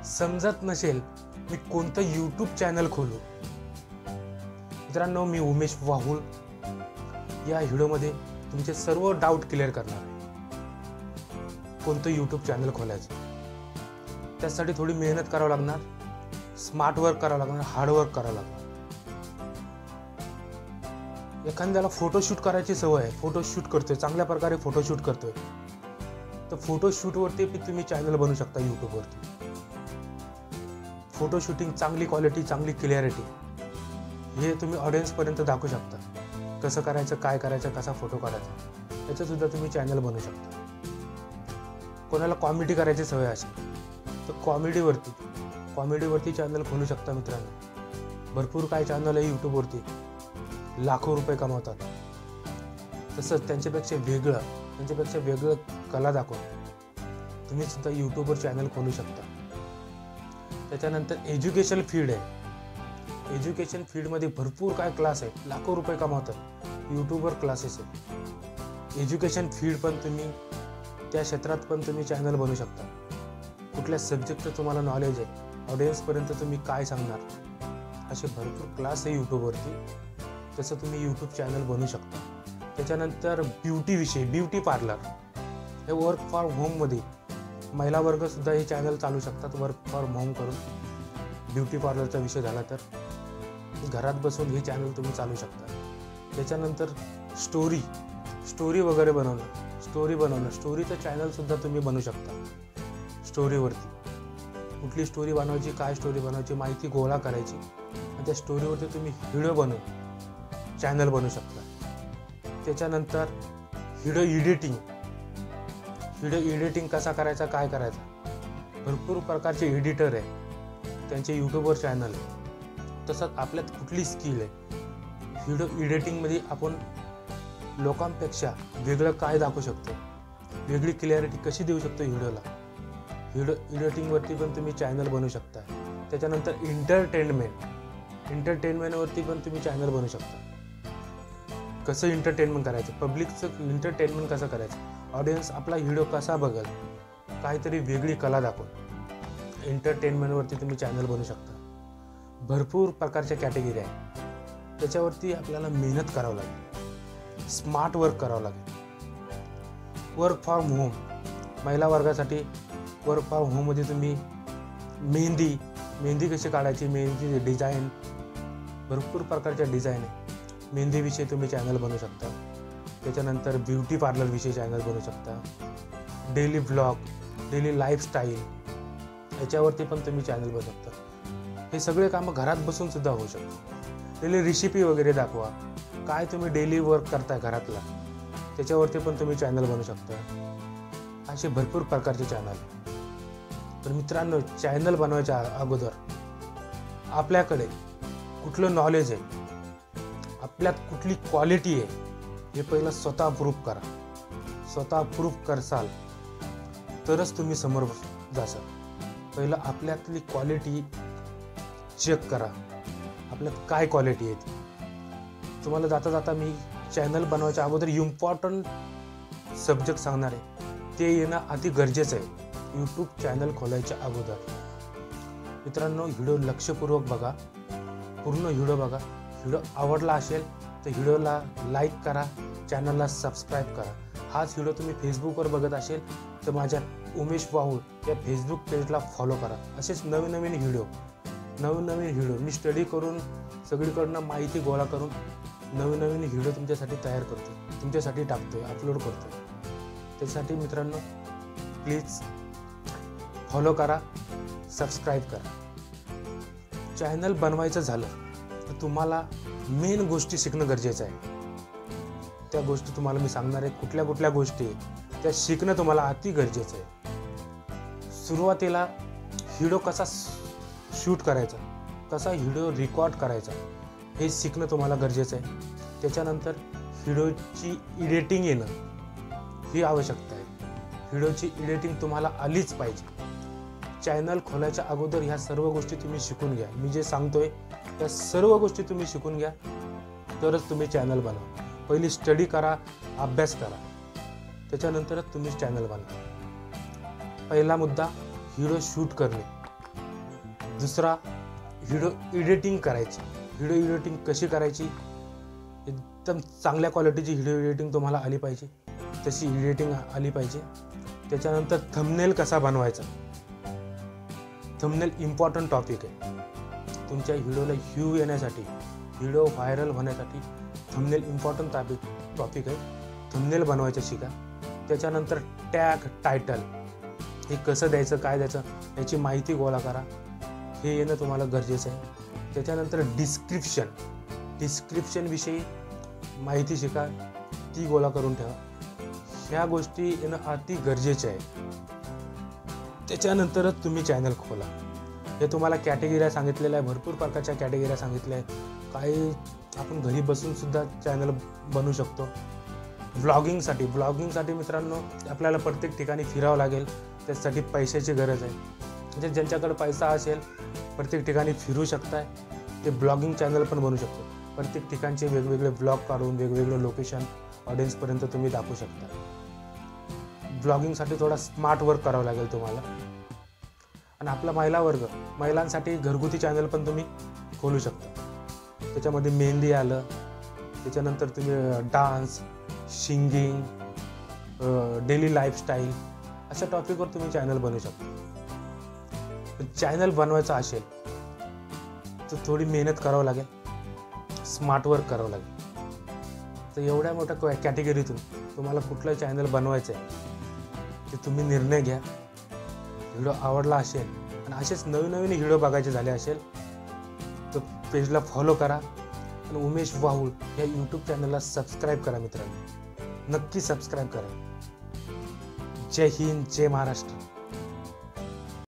समजत नसेल मी कोणतं यूट्यूब चॅनल खोलू, मित्रांनो मी उमेश वाहुळ या व्हिडिओमध्ये तुमचे सर्व डाऊट क्लिअर करणार आहे। कोणतं यूट्यूब चॅनल खोलायचं, त्यासाठी थोडी मेहनत करावं लागणार, स्मार्ट वर्क करावं लागणार, हार्ड वर्क करावं लागणार। एखाद्याला फोटोशूट करायची सवय आहे, फोटोशूट करतोय, चांगल्या प्रकारे फोटोशूट करतोय, तर फोटोशूटवरती तुम्ही चॅनल बनवू शकता यूट्यूबवरती। फोटो शूटिंग चांगली क्वालिटी, चांगली क्लिअरिटी हे तुम्ही ऑडियन्सपर्यंत दाखवू शकता। कसं करायचं, काय करायचं, कसा फोटो काढायचा, याचं सुद्धा तुम्ही चॅनल बनवू शकता। कोणाला कॉमेडी करायची सवय असेल तर कॉमेडीवरती चॅनल खोलू शकता मित्रांनो। भरपूर काय चॅनल आहे यूट्यूबवरती, लाखो रुपये कमवतात। तसंच त्यांच्यापेक्षा वेगळं कला दाखवून तुम्ही सुद्धा यूट्यूबवर चॅनल खोलू शकता। त्याच्यानंतर एज्युकेशन फील्ड आहे, एज्युकेशन फील्डमध्ये भरपूर काय क्लास आहे, लाखो रुपये कमावतात यूट्यूबवर क्लासेस आहे। एज्युकेशन फील्ड पण तुम्ही त्या क्षेत्रात पण तुम्ही चॅनल बनवू शकता। कुठल्या सब्जेक्टचं तुम्हाला नॉलेज आहे, ऑडियन्सपर्यंत तुम्ही काय सांगणार, असे भरपूर क्लास आहे यूट्यूबवरती, तसं तुम्ही यूट्यूब चॅनल बनवू शकता। त्याच्यानंतर ब्युटी पार्लर हे वर्क फॉर होममध्ये महिला वर्ग सुद्धा हे चॅनल चालू शकतात। वर्क फ्रॉम होम करून ब्युटी पार्लरचा विषय झाला तर घरात बसून हे चॅनल तुम्ही चालू शकता। त्याच्यानंतर स्टोरी वगैरे बनवणं, स्टोरीचं चॅनल सुद्धा तुम्ही बनवू शकता। स्टोरीवरती कुठली स्टोरी बनवायची, काय स्टोरी बनवायची, माहिती गोळा करायची आणि त्या स्टोरीवरती तुम्ही व्हिडिओ बनवून चॅनल बनवू शकता। त्याच्यानंतर व्हिडिओ एडिटिंग कसा करायचा, काय करायचा, भरपूर प्रकारचे एडिटर आहे, त्यांचे यूट्यूबवर चॅनल आहे। तसंच आपल्यात कुठली स्किल आहे, व्हिडिओ एडिटिंगमध्ये आपण लोकांपेक्षा वेगळं काय दाखवू शकतो, वेगळी क्लिअरिटी कशी देऊ शकतो व्हिडिओला, व्हिडिओ एडिटिंगवरती पण तुम्ही चॅनल बनवू शकता। त्याच्यानंतर एंटरटेनमेंटवरती पण तुम्ही चॅनल बनवू शकता। कसं एंटरटेनमेंट करायचं, पब्लिकचं एंटरटेनमेंट कसं करायचं, ऑडियन्स आपला व्हिडिओ कसा बघेल, काहीतरी वेगळी कला दाखवून एंटरटेनमेंटवरती तुम्ही चॅनल बनवू शकता। भरपूर प्रकारच्या कॅटेगरी आहे, त्याच्यावरती आपल्याला मेहनत करावं लागेल, स्मार्ट वर्क करावं लागेल। वर्क फ्रॉम होम महिला वर्गासाठी वर्क फ्रॉम होममध्ये तुम्ही मेहंदी कशी काढायची, मेहंदी डिझाईन, भरपूर प्रकारच्या डिझाईन आहे, मेहंदीविषयी तुम्ही चॅनल बनवू शकता। त्याच्यानंतर ब्युटी पार्लरविषयी चॅनल बनवू शकता। डेली ब्लॉग, डेली लाईफस्टाईल याच्यावरती पण तुम्ही चॅनल बनवू शकता। हे सगळे कामं घरात बसून सुद्धा होऊ शकतात। डेली रेसिपी वगैरे दाखवा, काय तुम्ही डेली वर्क करताय घरातला, त्याच्यावरती पण तुम्ही चॅनल बनवू शकता। असे भरपूर प्रकारचे चॅनल। तर मित्रांनो, चॅनल बनवायच्या अगोदर आपल्याकडे कुठलं नॉलेज आहे, आपल्यात कुठली क्वालिटी आहे, हे पहिलं स्वतः प्रूफ करा। स्वतः प्रूफ करसाल तरच तुम्ही समोर जासाल। पहिलं आपल्यातली क्वालिटी चेक करा, आपल्यात काय क्वालिटी आहे ती। तुम्हाला जाता मी चॅनल बनवायच्या अगोदर इम्पॉर्टंट सब्जेक्ट सांगणार आहे, ते येणं अति गरजेचं आहे यूट्यूब चॅनल खोलायच्या अगोदर। मित्रांनो, व्हिडिओ लक्षपूर्वक बघा, पूर्ण व्हिडिओ बघा। व्हिडिओ आवडला असेल तर व्हिडिओला लाईक करा, चॅनलला सबस्क्राईब करा। हाच व्हिडिओ तुम्ही फेसबुकवर बघत असेल तर माझ्या उमेश वाहुळ या फेसबुक पेजला फॉलो करा। असेच नवीन व्हिडिओ मी स्टडी करून सगळीकडनं माहिती गोळा करून नवीन व्हिडिओ तुमच्यासाठी तयार करतो, तुमच्यासाठी टाकतोय, अपलोड करतोय। त्यासाठी मित्रांनो प्लीज फॉलो करा, सबस्क्राईब करा। चॅनल बनवायचं झालं तर तुम्हाला मेन गोष्टी शिकणं गरजेचं आहे। त्या गोष्टी तुम्हाला मी सांगणार आहे, कुठल्या गोष्टी त्या शिकणं तुम्हाला अति गरजेचं आहे। सुरुवातीला व्हिडिओ कसा शूट करायचा, कसा व्हिडिओ रेकॉर्ड करायचा, हे शिकणं तुम्हाला गरजेचं आहे। त्याच्यानंतर व्हिडिओची एडिटिंग येणं ही आवश्यकता आहे। व्हिडिओची एडिटिंग तुम्हाला आलीच पाहिजे। चॅनल खोलायच्या अगोदर ह्या सर्व गोष्टी तुम्ही शिकून घ्या। मी जे सांगतोय त्या सर्व गोष्टी तुम्ही शिकून घ्या, तरच तुम्ही चॅनल बनवा। पहिली स्टडी करा, अभ्यास करा, त्याच्यानंतरच तुम्ही चॅनल बनवा। पहिला मुद्दा व्हिडिओ शूट करणे, दुसरा, व्हिडिओ एडिटिंग करायची. व्हिडिओ एडिटिंग कशी करायची, एकदम चांगल्या क्वालिटीची व्हिडिओ एडिटिंग तुम्हाला आली पाहिजे, तशी एडिटिंग आली पाहिजे. त्याच्यानंतर थंबनेल कसा बनवायचा. थंबनेल इम्पॉर्टंट टॉपिक आहे. तुमच्या व्हिडिओला व्ह्यू येण्यासाठी, व्हिडिओ व्हायरल होण्यासाठी थंबनेल इम्पॉर्टंट टॉपिक आहे. थंबनेल बनवायचं शिका. त्याच्यानंतर टॅग, टायटल हे कसं द्यायचं, काय द्यायचं याची माहिती गोळा करा. हे येणं तुम्हाला गरजेचं आहे. त्याच्यानंतर डिस्क्रिप्शनविषयी माहिती शिका, ती गोळा करून ठेवा. ह्या गोष्टी येणं अति गरजेचे आहे. त्याच्यानंतरच तुम्ही चॅनल खोला. हे तुम्हाला कॅटेगऱ्या सांगितलेल्या आहे, भरपूर प्रकारच्या कॅटेगऱ्या सांगितल्या आहेत. काही आपण घरी बसून सुद्धा चॅनल बनवू शकतो. ब्लॉगिंगसाठी मित्रांनो आपल्याला प्रत्येक ठिकाणी फिरावं लागेल. त्यासाठी पैशाची गरज आहे. म्हणजे ज्यांच्याकडे पैसा असेल प्रत्येक ठिकाणी फिरू शकताय, ते ब्लॉगिंग चॅनल पण बनवू शकतो. प्रत्येक ठिकाणचे वेगवेगळे ब्लॉग काढून वेगवेगळे लोकेशन ऑडियन्सपर्यंत तुम्ही दाखवू शकता. ब्लॉगिंगसाठी थोडा स्मार्ट वर्क करावं लागेल तुम्हाला. आणि आपला महिलांसाठी घरगुती चॅनल पण तुम्ही खोलू शकता. त्याच्यामध्ये मेहंदी आलं, त्याच्यानंतर तुम्ही डान्स, सिंगिंग, डेली लाईफस्टाईल अशा टॉपिकवर तुम्ही चॅनल बनवू शकता. चॅनल बनवायचं असेल तर थोडी मेहनत करावं लागेल, स्मार्ट वर्क करावं लागेल. तर एवढ्या मोठ्या कॅटेगरीतून तुम्हाला कुठलं चॅनल बनवायचं आहे ते तुम्ही निर्णय घ्या. व्हिडिओ आवडला असेल आणि असेच नवीन व्हिडिओ बघायचे झाले असेल तर पेजला फॉलो करा आणि उमेश वाहुळ या यूट्यूब चॅनलला सबस्क्राईब करा मित्रांनो. नक्की सबस्क्राईब करा. जय हिंद, जय महाराष्ट्र.